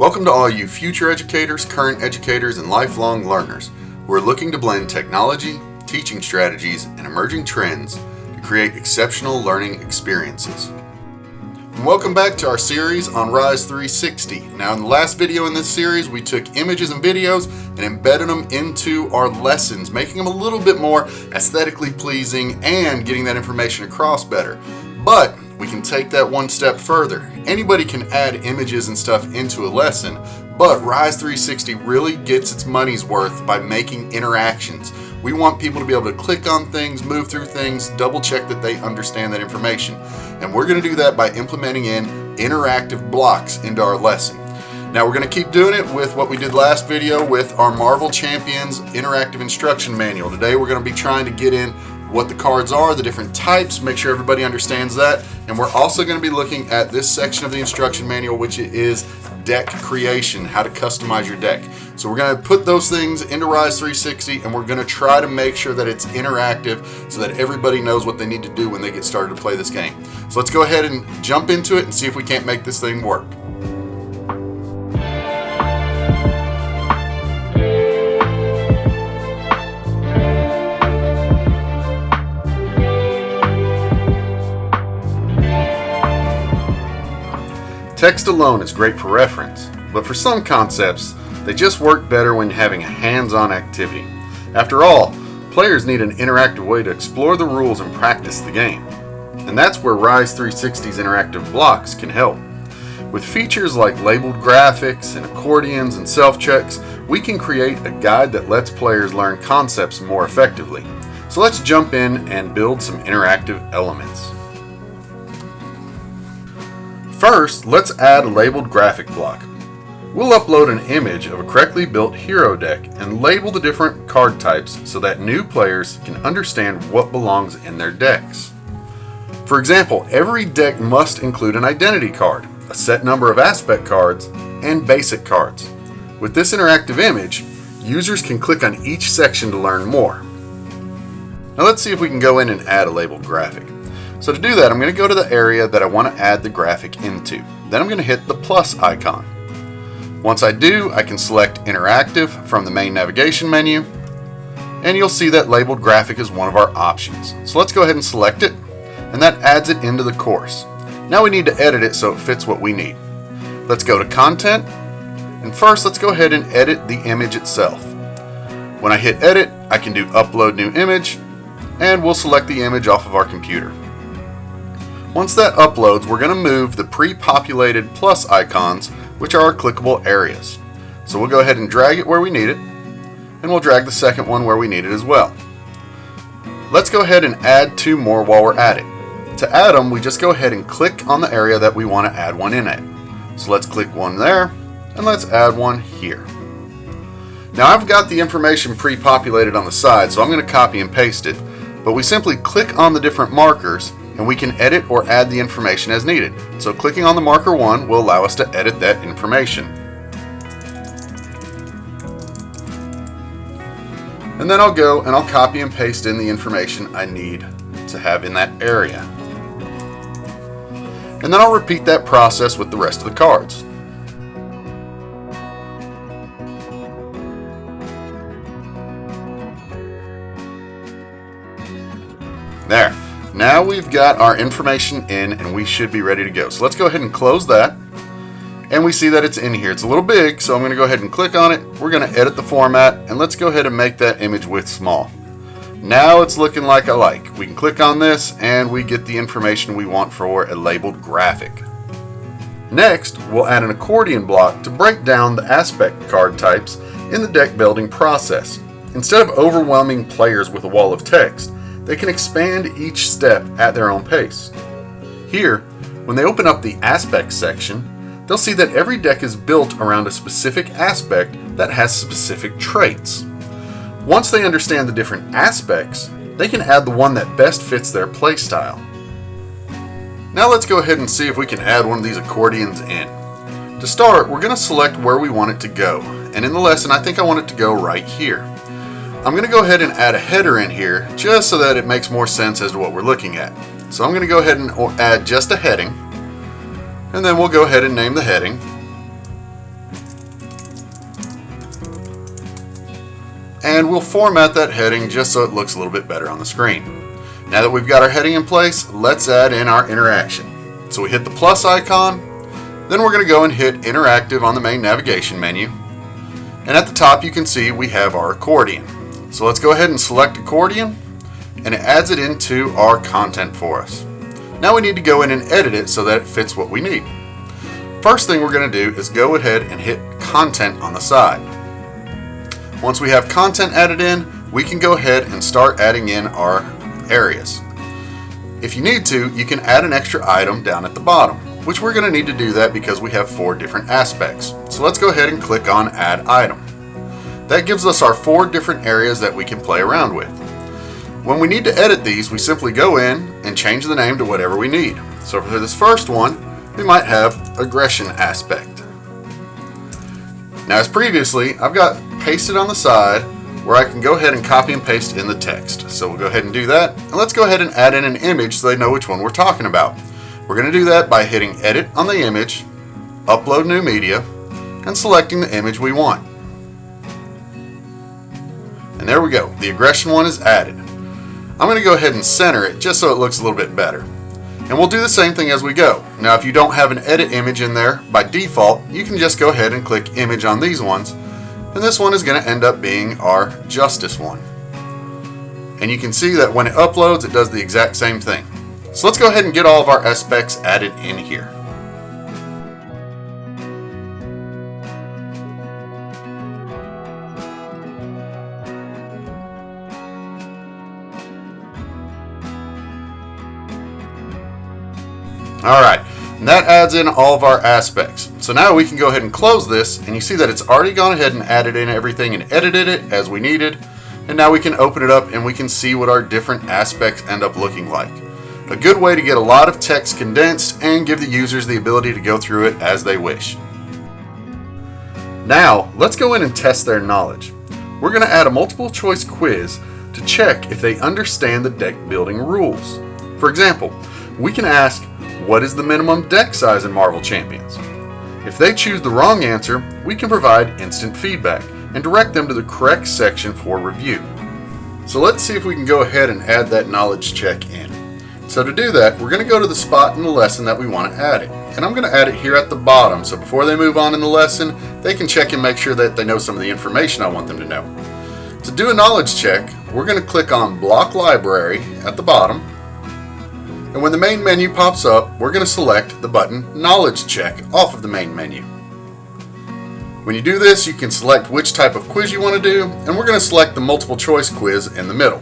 Welcome to all you future educators, current educators, and lifelong learners who are looking to blend technology, teaching strategies, and emerging trends to create exceptional learning experiences. And welcome back to our series on Rise 360. Now, in the last video in this series, we took images and videos and embedded them into our lessons, making them a little bit more aesthetically pleasing and getting that information across better. But we can take that one step further. Anybody can add images and stuff into a lesson, but Rise 360 really gets its money's worth by making interactions. We want people to be able to click on things, move through things, double check that they understand that information. And we're going to do that by implementing in interactive blocks into our lesson. Now we're going to keep doing it with what we did last video with our Marvel Champions interactive instruction manual. Today we're going to be trying to get in what the cards are, the different types, make sure everybody understands that. And we're also going to be looking at this section of the instruction manual, which is deck creation, how to customize your deck. So we're going to put those things into Rise 360 and we're going to try to make sure that it's interactive so that everybody knows what they need to do when they get started to play this game. So let's go ahead and jump into it and see if we can't make this thing work. Text alone is great for reference, but for some concepts, they just work better when having a hands-on activity. After all, players need an interactive way to explore the rules and practice the game. And that's where Rise 360's interactive blocks can help. With features like labeled graphics and accordions and self-checks, we can create a guide that lets players learn concepts more effectively. So let's jump in and build some interactive elements. First, let's add a labeled graphic block. We'll upload an image of a correctly built hero deck and label the different card types so that new players can understand what belongs in their decks. For example, every deck must include an identity card, a set number of aspect cards, and basic cards. With this interactive image, users can click on each section to learn more. Now let's see if we can go in and add a labeled graphic. So to do that, I'm going to go to the area that I want to add the graphic into. Then I'm going to hit the plus icon. Once I do, I can select Interactive from the main navigation menu, and you'll see that labeled graphic is one of our options. So let's go ahead and select it, and that adds it into the course. Now we need to edit it so it fits what we need. Let's go to Content, and first let's go ahead and edit the image itself. When I hit Edit, I can do Upload New Image, and we'll select the image off of our computer. Once that uploads, we're going to move the pre-populated plus icons, which are our clickable areas. So we'll go ahead and drag it where we need it, and we'll drag the second one where we need it as well. Let's go ahead and add two more while we're at it. To add them, we just go ahead and click on the area that we want to add one in at. So let's click one there, and let's add one here. Now I've got the information pre-populated on the side, so I'm going to copy and paste it, but we simply click on the different markers and we can edit or add the information as needed. So clicking on the marker 1 will allow us to edit that information. And then I'll go and I'll copy and paste in the information I need to have in that area. And then I'll repeat that process with the rest of the cards. There. Now we've got our information in and we should be ready to go. So let's go ahead and close that. And we see that it's in here. It's a little big, so I'm going to go ahead and click on it. We're going to edit the format and let's go ahead and make that image width small. Now it's looking like I like. We can click on this and we get the information we want for a labeled graphic. Next, we'll add an accordion block to break down the aspect card types in the deck building process. Instead of overwhelming players with a wall of text, they can expand each step at their own pace. Here, when they open up the aspect section, they'll see that every deck is built around a specific aspect that has specific traits. Once they understand the different aspects, they can add the one that best fits their playstyle. Now let's go ahead and see if we can add one of these accordions in. To start, we're going to select where we want it to go, and in the lesson I think I want it to go right here. I'm going to go ahead and add a header in here just so that it makes more sense as to what we're looking at. So I'm going to go ahead and add just a heading, and then we'll go ahead and name the heading. and we'll format that heading just so it looks a little bit better on the screen. Now that we've got our heading in place, let's add in our interaction. So we hit the plus icon, then we're going to go and hit interactive on the main navigation menu, and at the top you can see we have our accordion. So let's go ahead and select accordion, and it adds it into our content for us. Now we need to go in and edit it so that it fits what we need. First thing we're going to do is go ahead and hit content on the side. Once we have content added in, we can go ahead and start adding in our areas. If you need to, you can add an extra item down at the bottom, which we're going to need to do that because we have 4 different aspects. So let's go ahead and click on add item. That gives us our 4 different areas that we can play around with. When we need to edit these, we simply go in and change the name to whatever we need. So for this first one, we might have aggression aspect. Now as previously, I've got pasted on the side where I can go ahead and copy and paste in the text. So we'll go ahead and do that, and let's go ahead and add in an image so they know which one we're talking about. We're going to do that by hitting edit on the image, upload new media, and selecting the image we want. And there we go, the aggression one is added. I'm going to go ahead and center it just so it looks a little bit better. And we'll do the same thing as we go. Now if you don't have an edit image in there, by default, you can just go ahead and click image on these ones. And this one is going to end up being our justice one. And you can see that when it uploads, it does the exact same thing. So let's go ahead and get all of our aspects added in here. Alright, and that adds in all of our aspects. So now we can go ahead and close this, and you see that it's already gone ahead and added in everything and edited it as we needed. And now we can open it up and we can see what our different aspects end up looking like. A good way to get a lot of text condensed and give the users the ability to go through it as they wish. Now, let's go in and test their knowledge. We're going to add a multiple choice quiz to check if they understand the deck building rules. For example, we can ask, what is the minimum deck size in Marvel Champions? If they choose the wrong answer, we can provide instant feedback and direct them to the correct section for review. So let's see if we can go ahead and add that knowledge check in. So to do that, we're going to go to the spot in the lesson that we want to add it. And I'm going to add it here at the bottom, so before they move on in the lesson, they can check and make sure that they know some of the information I want them to know. To do a knowledge check, we're going to click on Block Library at the bottom. And when the main menu pops up, we're going to select the button Knowledge Check off of the main menu. When you do this, you can select which type of quiz you want to do, and we're going to select the multiple choice quiz in the middle.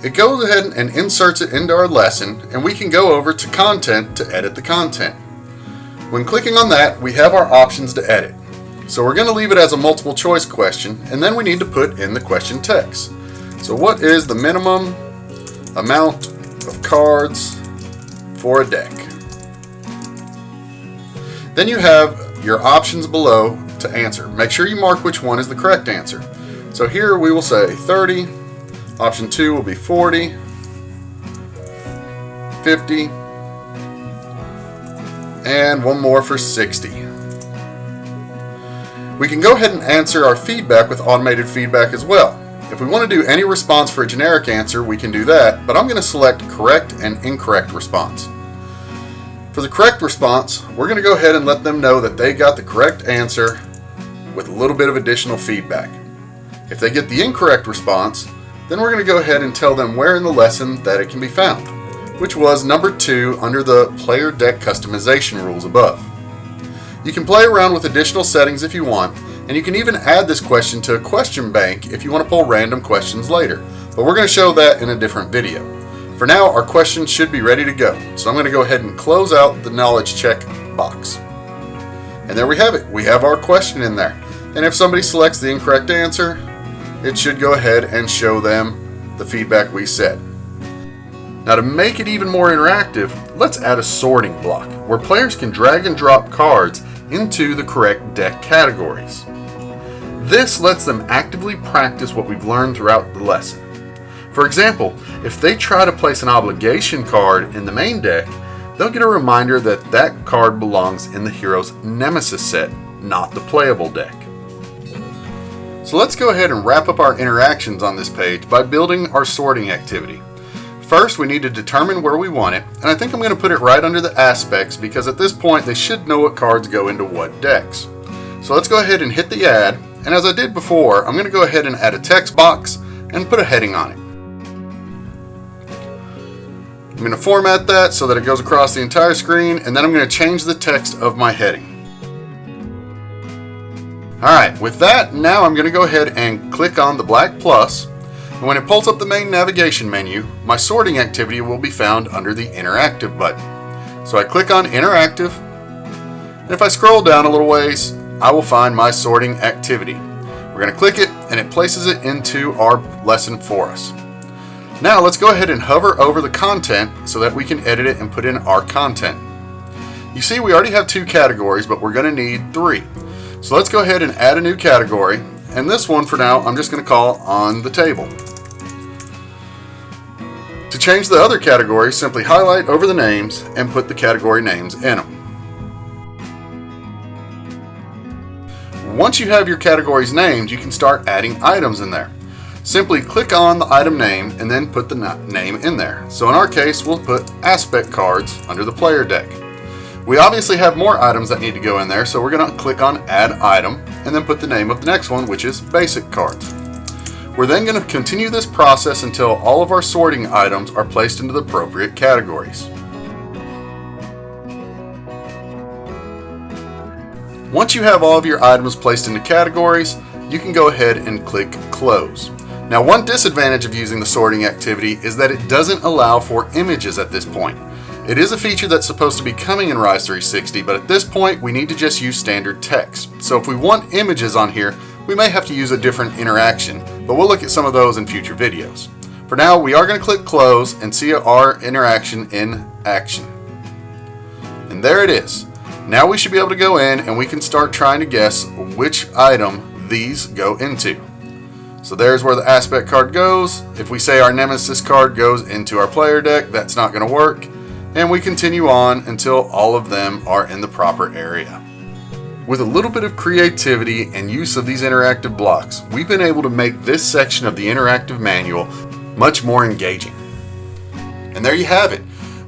It goes ahead and inserts it into our lesson, and we can go over to Content to edit the content. When clicking on that, we have our options to edit. So we're going to leave it as a multiple choice question, and then we need to put in the question text. So what is the minimum amount of cards for a deck? Then you have your options below to answer. Make sure you mark which one is the correct answer. So here we will say 30, option 2 will be 40, 50, and one more for 60. We can go ahead and answer our feedback with automated feedback as well. If we want to do any response for a generic answer, we can do that, but I'm going to select correct and incorrect response. For the correct response, we're going to go ahead and let them know that they got the correct answer with a little bit of additional feedback. If they get the incorrect response, then we're going to go ahead and tell them where in the lesson that it can be found, which was number 2 under the player deck customization rules above. You can play around with additional settings if you want, and you can even add this question to a question bank if you want to pull random questions later, but we're going to show that in a different video. For now, our questions should be ready to go, so I'm going to go ahead and close out the knowledge check box. And there we have it. We have our question in there. And if somebody selects the incorrect answer, it should go ahead and show them the feedback we said. Now to make it even more interactive, let's add a sorting block where players can drag and drop cards into the correct deck categories. This lets them actively practice what we've learned throughout the lesson. For example, if they try to place an obligation card in the main deck, they'll get a reminder that that card belongs in the hero's nemesis set, not the playable deck. So let's go ahead and wrap up our interactions on this page by building our sorting activity. First, we need to determine where we want it, and I think I'm going to put it right under the aspects because at this point they should know what cards go into what decks. So let's go ahead and hit the add, and as I did before, I'm going to go ahead and add a text box and put a heading on it. I'm going to format that so that it goes across the entire screen, and then I'm going to change the text of my heading. Alright, with that, now I'm going to go ahead and click on the black plus, and when it pulls up the main navigation menu, my sorting activity will be found under the interactive button. So I click on interactive, and if I scroll down a little ways, I will find my sorting activity. We're going to click it, and it places it into our lesson for us. Now let's go ahead and hover over the content so that we can edit it and put in our content. You see, we already have 2 categories, but we're going to need 3. So let's go ahead and add a new category, and this one for now I'm just going to call on the table. To change the other category, simply highlight over the names and put the category names in them. Once you have your categories named, you can start adding items in there. Simply click on the item name and then put the name in there. So in our case, we'll put aspect cards under the player deck. We obviously have more items that need to go in there, so we're going to click on add item and then put the name of the next one, which is basic cards. We're then going to continue this process until all of our sorting items are placed into the appropriate categories. Once you have all of your items placed into categories, you can go ahead and click close. Now, one disadvantage of using the sorting activity is that it doesn't allow for images at this point. It is a feature that's supposed to be coming in Rise 360, but at this point we need to just use standard text. So if we want images on here, we may have to use a different interaction, but we'll look at some of those in future videos. For now, we are going to click close and see our interaction in action. And there it is. Now we should be able to go in and we can start trying to guess which item these go into. So there's where the aspect card goes. If we say our nemesis card goes into our player deck, that's not going to work. And we continue on until all of them are in the proper area. With a little bit of creativity and use of these interactive blocks, we've been able to make this section of the interactive manual much more engaging. And there you have it.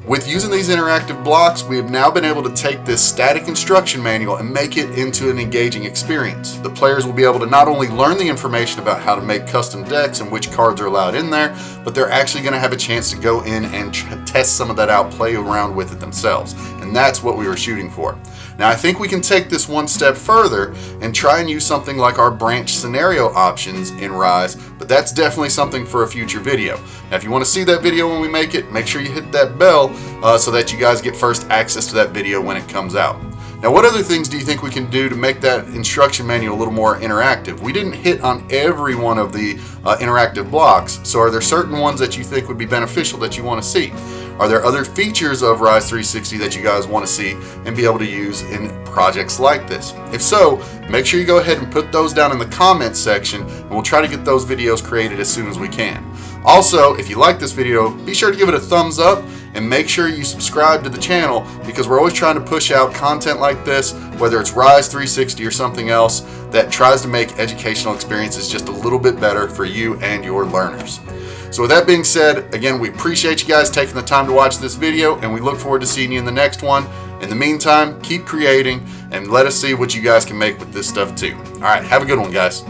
With using these interactive blocks, we have now been able to take this static instruction manual and make it into an engaging experience. The players will be able to not only learn the information about how to make custom decks and which cards are allowed in there, but they're actually going to have a chance to go in and test some of that out, play around with it themselves. And that's what we were shooting for. Now, I think we can take this one step further and try and use something like our branch scenario options in Rise, but that's definitely something for a future video. Now, if you want to see that video when we make it, make sure you hit that bell so that you guys get first access to that video when it comes out. Now, what other things do you think we can do to make that instruction manual a little more interactive? We didn't hit on every one of the interactive blocks, so are there certain ones that you think would be beneficial that you want to see? Are there other features of Rise 360 that you guys want to see and be able to use in projects like this? If so, make sure you go ahead and put those down in the comments section, and we'll try to get those videos created as soon as we can. Also, if you like this video, be sure to give it a thumbs up and make sure you subscribe to the channel, because we're always trying to push out content like this, whether it's Rise 360 or something else, that tries to make educational experiences just a little bit better for you and your learners. So with that being said, again, we appreciate you guys taking the time to watch this video, and we look forward to seeing you in the next one. In the meantime, keep creating and let us see what you guys can make with this stuff too. All right, have a good one, guys.